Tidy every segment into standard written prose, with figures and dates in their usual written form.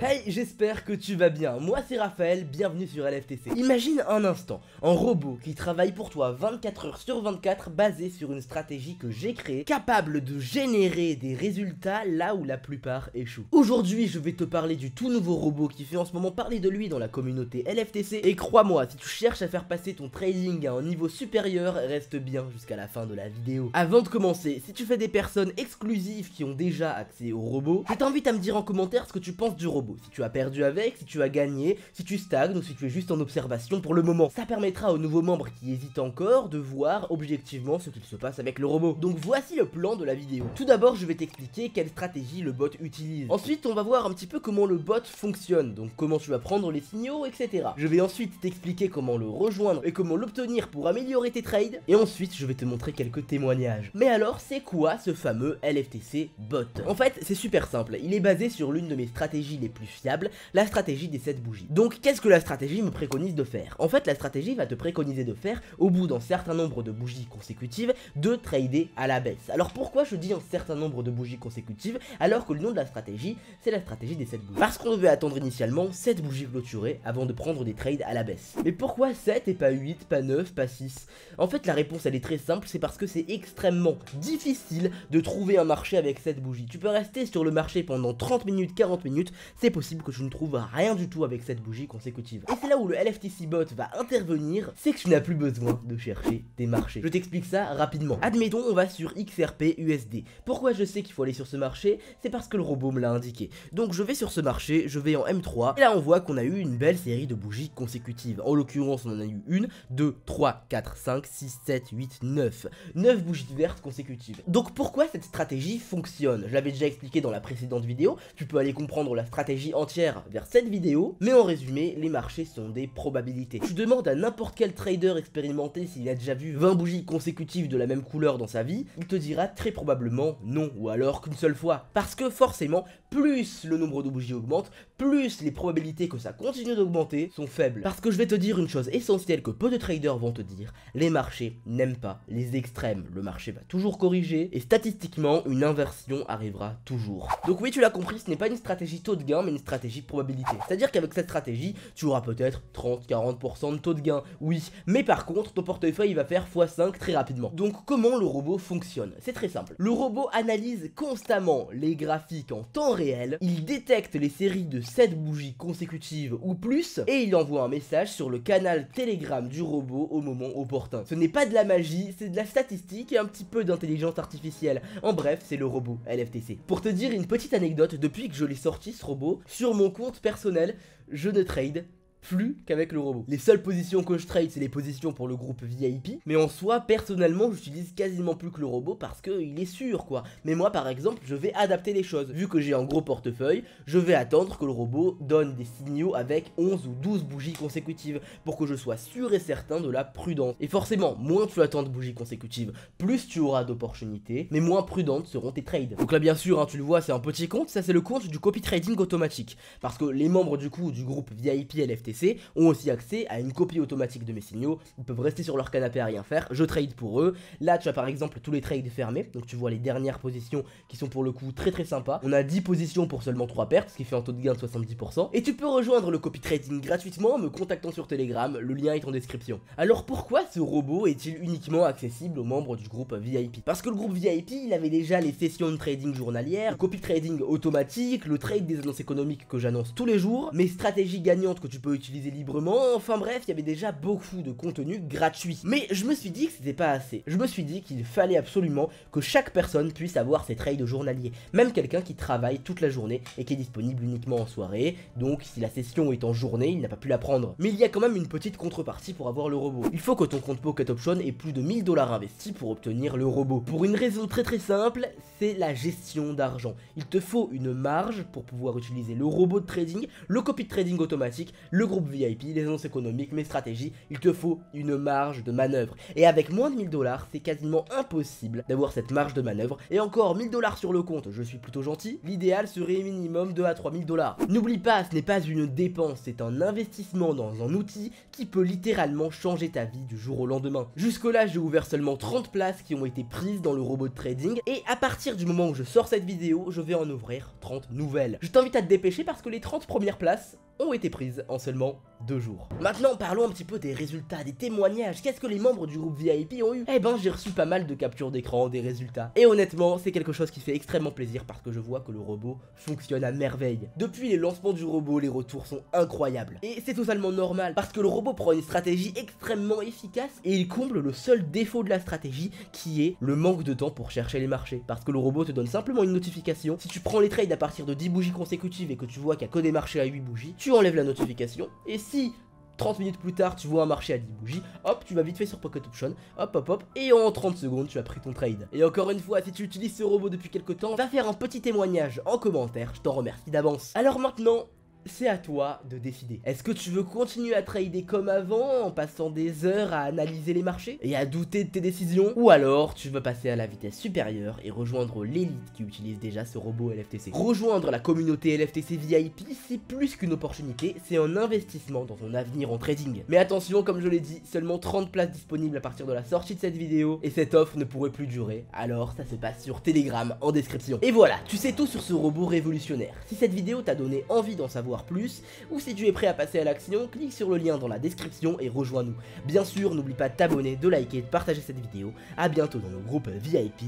Hey, j'espère que tu vas bien, moi c'est Raphaël, bienvenue sur LFTC. Imagine un instant, un robot qui travaille pour toi 24 heures sur 24 basé sur une stratégie que j'ai créée, capable de générer des résultats là où la plupart échouent. Aujourd'hui je vais te parler du tout nouveau robot qui fait en ce moment parler de lui dans la communauté LFTC, et crois-moi, si tu cherches à faire passer ton trading à un niveau supérieur, reste bien jusqu'à la fin de la vidéo. Avant de commencer, si tu fais des personnes exclusives qui ont déjà accès au robot, je t'invite à me dire en commentaire ce que tu penses du robot. Si tu as perdu avec, si tu as gagné, si tu stagnes ou si tu es juste en observation pour le moment. Ça permettra aux nouveaux membres qui hésitent encore de voir objectivement ce qu'il se passe avec le robot. Donc voici le plan de la vidéo. Tout d'abord, je vais t'expliquer quelle stratégie le bot utilise. Ensuite, on va voir un petit peu comment le bot fonctionne, donc comment tu vas prendre les signaux, etc. Je vais ensuite t'expliquer comment le rejoindre et comment l'obtenir pour améliorer tes trades. Et ensuite, je vais te montrer quelques témoignages. Mais alors, c'est quoi ce fameux LFTC bot? En fait, c'est super simple. Il est basé sur l'une de mes stratégies les plus fiable, la stratégie des 7 bougies. Donc qu'est-ce que la stratégie me préconise de faire? En fait, la stratégie va te préconiser de faire, au bout d'un certain nombre de bougies consécutives, de trader à la baisse. Alors pourquoi je dis un certain nombre de bougies consécutives alors que le nom de la stratégie, c'est la stratégie des 7 bougies? Parce qu'on devait attendre initialement 7 bougies clôturées avant de prendre des trades à la baisse. Mais pourquoi 7 et pas 8, pas 9, pas 6? En fait, la réponse elle est très simple, c'est parce que c'est extrêmement difficile de trouver un marché avec 7 bougies. Tu peux rester sur le marché pendant 30 minutes, 40 minutes, c'est possible que tu ne trouves rien du tout avec cette bougie consécutive. Et c'est là où le LFTC bot va intervenir, c'est que tu n'as plus besoin de chercher des marchés. Je t'explique ça rapidement. Admettons, on va sur XRP USD. Pourquoi je sais qu'il faut aller sur ce marché? C'est parce que le robot me l'a indiqué. Donc je vais sur ce marché, je vais en M3, et là on voit qu'on a eu une belle série de bougies consécutives. En l'occurrence, on en a eu 1, 2, 3, 4, 5, 6, 7, 8, 9. 9 bougies vertes consécutives. Donc pourquoi cette stratégie fonctionne? Je l'avais déjà expliqué dans la précédente vidéo, tu peux aller comprendre la stratégie entière vers cette vidéo, mais en résumé, les marchés sont des probabilités. Tu demandes à n'importe quel trader expérimenté s'il a déjà vu 20 bougies consécutives de la même couleur dans sa vie, il te dira très probablement non, ou alors qu'une seule fois. Parce que forcément, plus le nombre de bougies augmente, plus les probabilités que ça continue d'augmenter sont faibles. Parce que je vais te dire une chose essentielle que peu de traders vont te dire, les marchés n'aiment pas les extrêmes. Le marché va toujours corriger, et statistiquement, une inversion arrivera toujours. Donc oui, tu l'as compris, ce n'est pas une stratégie taux de gain, mais une stratégie probabilité. C'est-à-dire qu'avec cette stratégie, tu auras peut-être 30-40% de taux de gain, oui, mais par contre, ton portefeuille va faire x5 très rapidement. Donc comment le robot fonctionne? C'est très simple. Le robot analyse constamment les graphiques en temps réel, il détecte les séries de 7 bougies consécutives ou plus, et il envoie un message sur le canal Telegram du robot au moment opportun. Ce n'est pas de la magie, c'est de la statistique et un petit peu d'intelligence artificielle. En bref, c'est le robot LFTC. Pour te dire une petite anecdote, depuis que je l'ai sorti ce robot, sur mon compte personnel, je ne trade plus qu'avec le robot. Les seules positions que je trade, c'est les positions pour le groupe VIP, mais en soi, personnellement, j'utilise quasiment plus que le robot parce qu'il est sûr, quoi. Mais moi, par exemple, je vais adapter les choses. Vu que j'ai un gros portefeuille, je vais attendre que le robot donne des signaux avec 11 ou 12 bougies consécutives pour que je sois sûr et certain de la prudence. Et forcément, moins tu attends de bougies consécutives, plus tu auras d'opportunités, mais moins prudentes seront tes trades. Donc là, bien sûr, hein, tu le vois, c'est un petit compte, ça c'est le compte du copy trading automatique. Parce que les membres du coup du groupe VIP LFTC ont aussi accès à une copie automatique de mes signaux, ils peuvent rester sur leur canapé à rien faire, je trade pour eux. Là tu as par exemple tous les trades fermés, donc tu vois les dernières positions qui sont pour le coup très très sympas. On a 10 positions pour seulement 3 pertes, ce qui fait un taux de gain de 70%, et tu peux rejoindre le copy trading gratuitement en me contactant sur Telegram, le lien est en description. Alors pourquoi ce robot est-il uniquement accessible aux membres du groupe VIP? Parce que le groupe VIP, il avait déjà les sessions de trading journalières, le copy trading automatique, le trade des annonces économiques que j'annonce tous les jours, mes stratégies gagnantes que tu peux utiliser librement, enfin bref, il y avait déjà beaucoup de contenu gratuit. Mais je me suis dit que c'était pas assez. Je me suis dit qu'il fallait absolument que chaque personne puisse avoir ses trades journaliers. Même quelqu'un qui travaille toute la journée et qui est disponible uniquement en soirée. Donc si la session est en journée, il n'a pas pu la prendre. Mais il y a quand même une petite contrepartie pour avoir le robot. Il faut que ton compte Pocket Option ait plus de 1000 $ investis pour obtenir le robot. Pour une raison très très simple, c'est la gestion d'argent. Il te faut une marge pour pouvoir utiliser le robot de trading, le copy de trading automatique, le groupe VIP, les annonces économiques, mes stratégies, il te faut une marge de manœuvre. Et avec moins de 1000 $, c'est quasiment impossible d'avoir cette marge de manœuvre. Et encore 1000 $ sur le compte, je suis plutôt gentil, l'idéal serait minimum 2 à 3000 $. N'oublie pas, ce n'est pas une dépense, c'est un investissement dans un outil qui peut littéralement changer ta vie du jour au lendemain. Jusque là, j'ai ouvert seulement 30 places qui ont été prises dans le robot de trading, et à partir du moment où je sors cette vidéo, je vais en ouvrir 30 nouvelles. Je t'invite à te dépêcher parce que les 30 premières places ont été prises en seulement 2 jours. Maintenant, parlons un petit peu des résultats, des témoignages. Qu'est-ce que les membres du groupe VIP ont eu? Eh ben, j'ai reçu pas mal de captures d'écran, des résultats. Et honnêtement, c'est quelque chose qui fait extrêmement plaisir parce que je vois que le robot fonctionne à merveille. Depuis les lancements du robot, les retours sont incroyables. Et c'est totalement normal parce que le robot prend une stratégie extrêmement efficace et il comble le seul défaut de la stratégie qui est le manque de temps pour chercher les marchés. Parce que le robot te donne simplement une notification. Si tu prends les trades à partir de 10 bougies consécutives et que tu vois qu'il n'y a que des marchés à 8 bougies, tu enlèves la notification. Et si 30 minutes plus tard, tu vois un marché à 10 bougies, hop, tu vas vite fait sur Pocket Option, hop, hop, hop, et en 30 secondes, tu as pris ton trade. Et encore une fois, si tu utilises ce robot depuis quelques temps, va faire un petit témoignage en commentaire, je t'en remercie d'avance. Alors maintenant, c'est à toi de décider. Est-ce que tu veux continuer à trader comme avant, en passant des heures à analyser les marchés et à douter de tes décisions? Ou alors, tu veux passer à la vitesse supérieure et rejoindre l'élite qui utilise déjà ce robot LFTC? Rejoindre la communauté LFTC VIP, c'est plus qu'une opportunité, c'est un investissement dans ton avenir en trading. Mais attention, comme je l'ai dit, seulement 30 places disponibles à partir de la sortie de cette vidéo, et cette offre ne pourrait plus durer, alors ça se passe sur Telegram en description. Et voilà, tu sais tout sur ce robot révolutionnaire. Si cette vidéo t'a donné envie d'en savoir plus, ou si tu es prêt à passer à l'action, clique sur le lien dans la description et rejoins-nous. Bien sûr, n'oublie pas de t'abonner, de liker et de partager cette vidéo. A bientôt dans le groupe VIP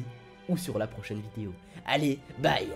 ou sur la prochaine vidéo. Allez, bye!